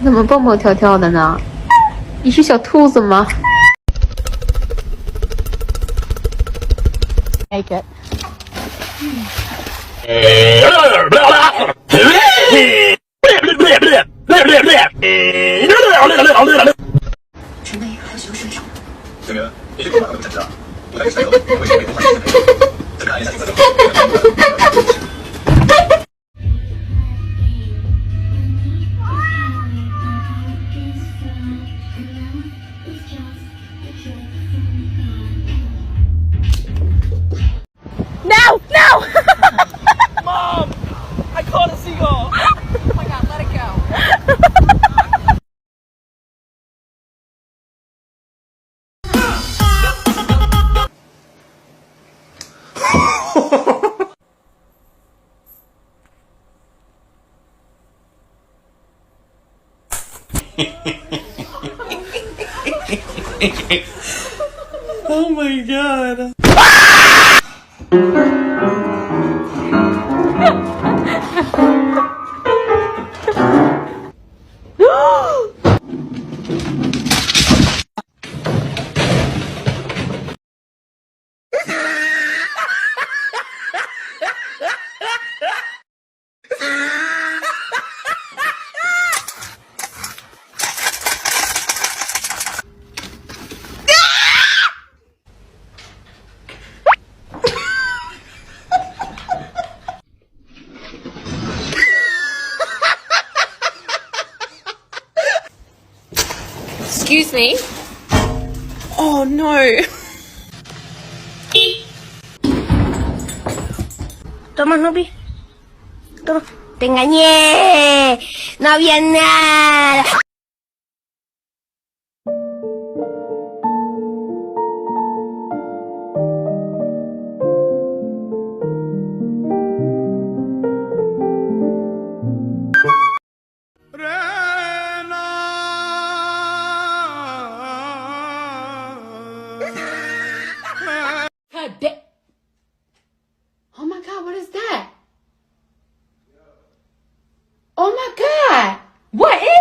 怎么蹦蹦跳跳的呢？你是小兔子吗？ Make it. 城内害羞身上。这个也许恐怕会参加。我来个三友，为什么不换身份？再看一下这个。No! No! Mom! I caught a seagull! Oh my god, let it go. Oh my god. Excuse me. Oh no. Toma, Snoopy. Toma. Te engañé. No había nada. Oh my god, what is that? Oh my god! What is